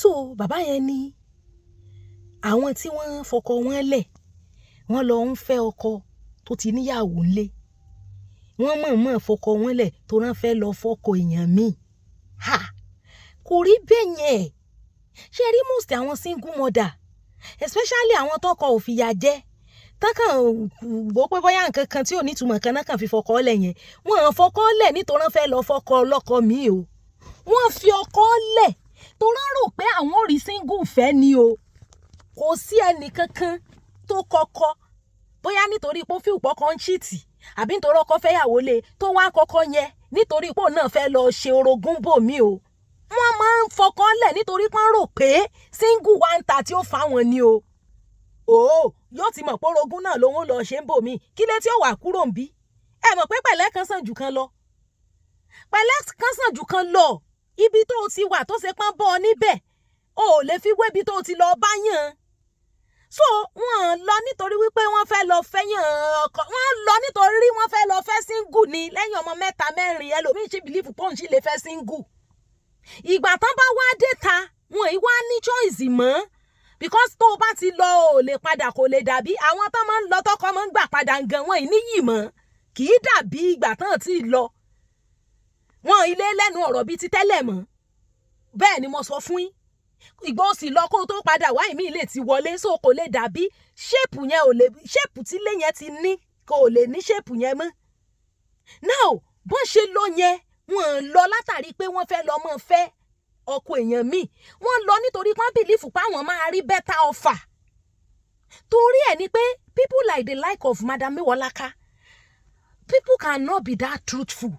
So bàbá yẹn ní àwọn tí wọ́n fọkọ wọn lẹ̀ wọ́n lọ ń fẹ́ ọkọ tó ti níyàwó ńlé wọ́n mọ̀ọ́mọ̀ fọkọ wọn lẹ̀ tó rán fẹ́ lọ fọkọ èèyàn míì kò rí bẹ́ẹ̀ yẹn ṣe rí most àwọn single mother especially àwọn tọkọ ò fìyà jẹ tákàn gbọ́ pé bóyá nǹkan kan tí ò ní ìtumọ̀ kan náà kàn fi fọkọ lẹ̀ yẹn wọ́n fọkọ lẹ̀ nítorí wọ́n fẹ́ lọ fọkọ ọlọ́kọ míì o wọ́n fi ọkọ lẹ̀ tó rán rò pé àwọn ò rí single fẹ́ ni o kò sí ẹnì kankan tó kọ́kọ́ bóyá nítorí pé ó fi ìpọ́ kan ṣìtì àbí nítorí ọkọ fẹ́yàwó lé tó wá kọ́kọ́ yẹn nítorí pé òun náà fẹ́ lọ ṣe orogún bòmí o wọ́n máa ń fọkọ lẹ̀ nítorí pé wọ́n rò pé single wá ń ta tí ó fà wọ́n ni o yóò ti mọ̀ pé orogún náà lòun lọ ṣe ń bòmí kí lé tí ó wà kúrò ń bí ẹ mọ̀ pé pẹ̀lẹ́ kan sàn jù kan lọ pẹ̀lẹ́ kan sàn jù kan lọ ibi tó ti wà tó ṣe pọ́n bọ́ ọ níbẹ̀ o ò lè fi wé ibi tó ti lọ bá yàn so wọ́n lọ nítorí wípé wọ́n fẹ́ lọ fẹ́yàn ọkọ wọ́n lọ nítorí wọ́n fẹ́ lọ fẹ́ single ni lẹ́yìn ọmọ 3 4 ẹlòmíì ṣe bìlífù pọ́ùn sí lè fẹ́ single ìgbà tán bá wá dé ta wọn ì wá ní choice mọ́ because tó o bá ti lọ ò lè padà kò lè dàbí àwọn tán máa ń lọ tọkọ máa ń gbà padà gan wọn ì níyì mọ́ kì í dàbí ìgbà tán ti lọ wọn ilé lẹ́nu ọ̀rọ̀ bíi ti tẹ́lẹ̀ mọ́ bẹ́ẹ̀ ni mo sọ fún yín ìgbà ó sì lọ kó tó padà wá ìmí ilé ti wọlé so kò lè dàbí ṣéèpù yẹn ò lè ṣéèpù tí ilé yẹn ti ní kò lè ní ṣéèpù yẹn mọ́ now bó ṣe lọ yẹn wọ́n lọ látàrí pé wọ́n fẹ́ lọ mọ́ fẹ́ ọkọ èèyàn míì wọ́n lọ nítorí pé wọ́n bìlífù pé àwọn máa rí better offer torí ẹ̀ ni pé people like the like of Madam Mewolaka people cannot be that truthful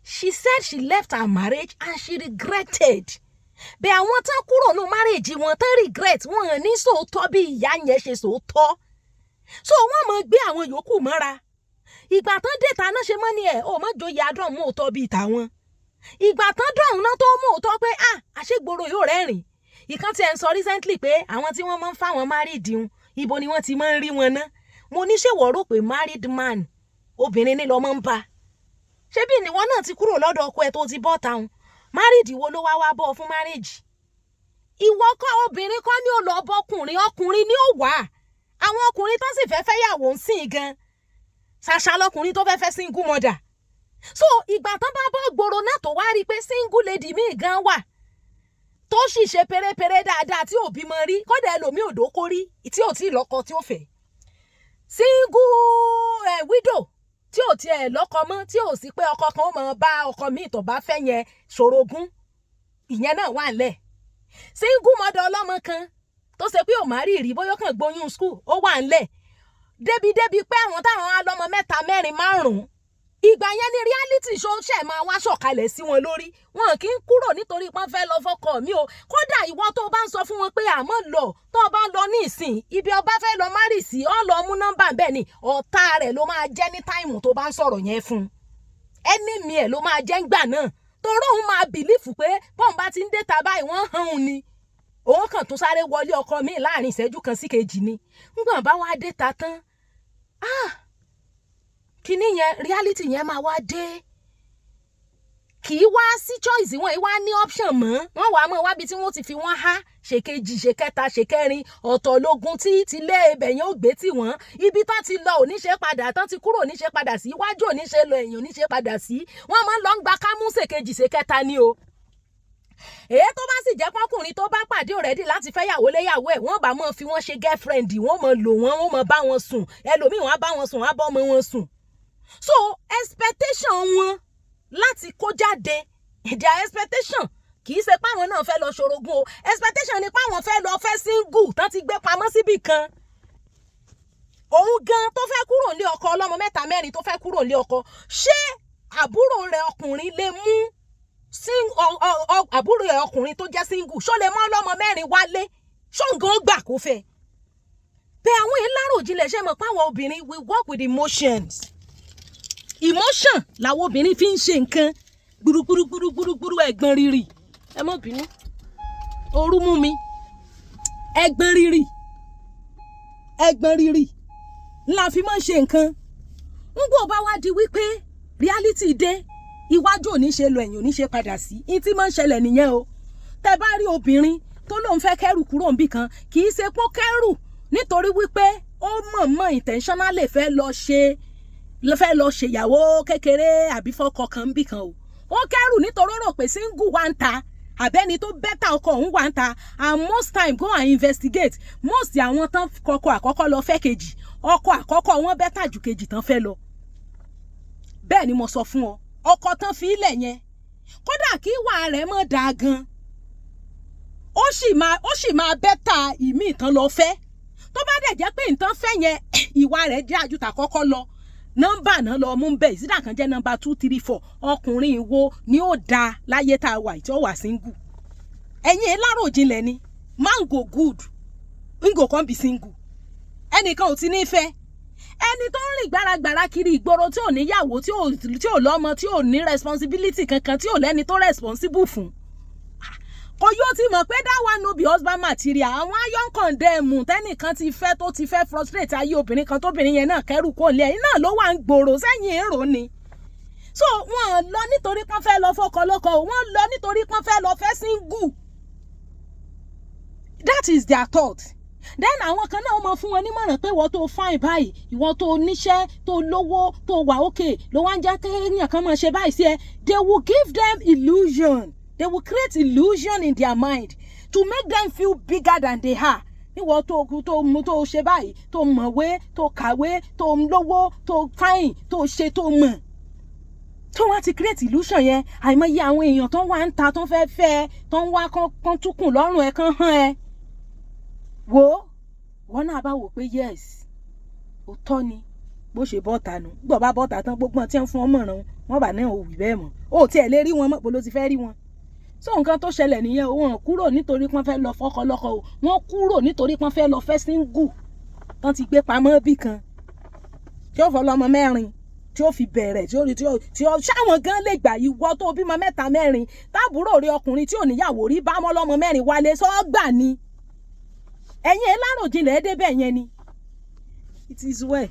she said she left her marriage and she regretted bẹ́ẹ̀ àwọn tán kúrò ní marriage wọn tán regret wọn ní sòótọ́ bí ìyá yẹn ṣe sòótọ́ so wọ́n mọ̀ gbé àwọn yòókù mọ́ra ìgbà tán dé ta náà ṣe mọ́ ni ẹ̀ ò mọ́ joyè adùn mú òótọ́ bíi tàwọn ìgbà tán dọ̀hún náà tó mú òótọ́ pé àṣegboro yóò rẹ́rìn ìkan tí ẹ̀ ń sọ recently pé àwọn tí wọ́n máa ń fáwọn married un ibo ni wọ́n ti máa ń rí wọn ná mo ní ṣèwọ́ rò pé married man obìnrin ní lọ́mọ ń bá ṣé bí ìwọ náà ti kúrò lọ́dọ̀ ọkọ ẹ̀ tó ti bọ́ táwọn married wo ló wá bọ́ fún marriage ìwọ kọ́ obìnrin kọ́ ni ó lọ bọ́kùnrin ọkùnrin ni ó wà àwọn ọkùnrin tó sì fẹ́ fẹ́yàwó ń sìn gan ṣàṣà lọkùnrin tó fẹ́ single mother so ìgbà tán bá bọ́ gbòòrò náà tó wá rí i pé single lady míì gan wà tó sì ṣe pérépéré dáadáa tí ò bímọ rí kódà ẹlòmíì ò dókó rí tí ò tí ì lọ́kọ tí ó fẹ́ single widow tí ò tiẹ̀ lọ́kọ mọ́ tí ò sí pé ọkọ kan ó máa bá ọkọ míì tó bá fẹ́ yẹn ṣorogún ìyẹn náà wà ńlẹ̀ single mother ọlọ́mọ kan tó ṣe pé ò má rí rí bóyá kàn gbóyún school ó wà ńlẹ̀ débi pé àwọn táwọn alọ́mọ 3 4 5 ìgbà yẹn ni reality show ṣe máa wá sọ̀kalẹ̀ sí wọn lórí wọn kì í kúrò nítorí pọ́n fẹ́ lọ fọkọ mi o kódà ìwọ tó bá ń sọ fún wọn pé àmọ́ lọ tó bá lọ ní ìsìn ibi ọba fẹ́ lọ má rì sí ọ lọ mú nọ́mbà bẹ́ẹ̀ ni ọ̀tá rẹ̀ ló máa jẹ́ ní táìmù tó bá ń sọ̀rọ̀ yẹn fún ẹni mi ẹ̀ ló máa jẹ́ ńgbà náà torí òun máa bìlífù pé bọ́n bá ti ń dé ta báyìí wọ́n hàn òun ni òun kàn tó sáré wọlé ọkọ mi láàrin ìṣẹ́jú kan sí kejì ni ńgbọ̀n bá wá dé ta tán kíní yẹn reality yẹn máa wá dé kì í wá sí choice wọn ìwá ní option mọ́ wọ́n wàá mọ̀ wábi tí wọ́n ti fi wọ́n há ṣèkejì ṣèkẹta ṣèkẹrin ọ̀tọ̀ lógun tí tilé ibẹ̀ yẹn ó gbé tì wọ́n ibi tán ti lọ oníṣe padà tán ti kúrò oníṣe padà sí iwájú oníṣe lọ ẹ̀yìn oníṣe padà sí wọ́n máa ń lọ ń gba kámú ṣèkejì ṣèkẹta ni o èyí tó bá sì jẹ́ pọ́kùnrin tó bá pàdé ọ̀rẹ́dì láti fẹ́ yàwó léyàwó ẹ̀ wọ́n bá mọ̀ fi wọ́n ṣe girlfriend wọ́n mọ̀ lò wọ́n mọ̀ bá wọn sùn ẹlòmíì wọ́n á bá wọn sùn wọ́n á bá ọmọ wọn sùn so expectation wọn láti kó jáde their expectation kì í ṣe páwọn náà fẹ́ lọ ṣorogún o expectation ni páwọn fẹ́ lọ fẹ́ single tán ti gbé pamọ́ síbì kan òun gan tó fẹ́ kúrò nílé ọkọ ọlọ́mọ 3 4 tó fẹ́ kúrò nílé ọkọ ṣé àbúrò rẹ̀ ọkùnrin lè mú àbúrò rẹ̀ ọkùnrin tó jẹ́ single ṣó lè mọ́ ọlọ́mọ 4 wálé ṣóǹgàn gbà kó fẹ́ bẹ́ẹ̀ àwọn ìlàròjinlẹ̀ ṣe mọ̀ páwọn obìnrin we work with emotions emotion làwọn obìnrin fi ń ṣe nǹkan gbúrúgbúrúgbúrúgbúrú ẹ̀gbọ́n rírì ẹ mọ́ bínú ooru mú mi ẹ̀gbọ́n rírì ńlá fi máa ń ṣe nǹkan ń gbọ́ bá wá di wípé reality dé iwájú ò ní ṣe lọ ẹ̀yìn ò ní ṣe padà sí ní tí máa ń ṣẹlẹ̀ nìyẹn o tẹ́ bá rí obìnrin tó lóun fẹ́ kẹ́rù kúrò níbì kan kì í ṣe pé ó kẹ́rù nítorí wípé ó mọ̀ọ́mọ̀ intentionally fẹ́ lọ ṣèyàwó kékeré àbí fọ́kọ kan níbì kan o ó kẹ́rù nítorí ó rò pé single wà ń ta àbẹ́ni tó bẹ́tà ọkọ òun wà ń ta and most time go and investigate most àwọn tán kọkọ àkọ́kọ́ lọ fẹ́ kejì ọkọ àkọ́kọ́ wọn bẹ́tà ju kejì tán fẹ́ lọ bẹ́ẹ̀ ni mo sọ fún ọ ọkọ tán fi ilẹ̀ yẹn kódà kí ìwà rẹ̀ mọ̀ dáa gan ó sì máa bẹ́tà ìmí ìtàn lọ fẹ́ tó bá dẹ̀ jẹ́ pé ìtàn fẹ́ yẹn ìwà rẹ̀ jẹ́ àjùtà kọ́kọ́ lọ nọ́mbà náà lọ mú bẹ́ẹ̀ ìsídà kan jẹ́ nọ́mbà 2 3 4 ọkùnrin wo ni ó da láyé tá a wà tí ó wà single ẹ̀yin láròjinlẹ̀ ni man go good ngo kan be single ẹnìkan ò ti ní fẹ́ ẹni tó ń rìn gbáragbára kiri ìgboro tí ò níyàwó tí ò lọ́mọ tí ò ní responsibility kankan tí ò lẹ́ni tó responsible fún kò yóò ti mọ̀ pé that one no be husband material àwọn iron condemn tẹ́nìkan ti fẹ́ frustrate ayé obìnrin kan tóbìnrin yẹn náà kẹ́rù kó lé ẹ̀yìn náà ló wà ń gbòòrò sẹ́yìn èrò ni so wọ́n lọ nítorí pọ́n fẹ́ lọ fọkọ lọ́kọ wọ́n lọ nítorí pọ́n fẹ́ lọ fẹ́ single that is their thought then àwọn kan náà mọ̀ fún wọn nímọ̀ràn pé ìwọ tó fine báyìí ìwọ tó níṣẹ́ tó lówó tó wà okay ló wá ń jẹ́ kéèyàn kan máa ṣe báyìí sí ẹ they will give them illusion. They will create illusion in their mind to make them feel bigger than they are. Níwọ̀ tó ṣe báyìí, tó mọ̀wé, tó kàwé, tó lówó, tó fine, tó ṣe tó mọ̀. Tó wá ti create illusion yẹn, àìmọye àwọn èèyàn tó ń wá ń ta tó ń fẹ́ tó ń wá kán túkùn lọ́rùn ẹ̀ kán hàn ẹ́. Wo, wọ́n náà bá wò pé yes, òótọ́ ni, bó ṣe bọ́ta nù. Gbọ́ bá bọ́ta tán gbogbo tí wọ́n fún ọmọ ràn wọ́n bà náà ò wí bẹ́ẹ̀ mọ́. Ó tiẹ̀ lè rí wọn mọ́, bó ló ti fẹ́ rí wọn. So nǹkan tó ṣẹlẹ̀ nìyẹn wọ́n kúrò nítorí pọ́n fẹ́ lọ fọ́kọ lọ́kọ o wọ́n kúrò nítorí pọ́n fẹ́ lọ fẹ́ single tán ti gbé pamọ́ bí kan tí ó fọ́ lọ́mọ mẹ́rin tí ó fi bẹ̀rẹ̀ tí ó ṣáwọn gan lè gbà yìí wọ́ tó bímọ 3 4 táàbúrò rí ọkùnrin tí ò níyàwó rí bá mọ́ lọ́mọ 4 wálé sọ́gbà ni ẹ̀yin ẹ̀ láròjinlẹ̀ ẹ̀ débẹ̀ yẹn ni it is well.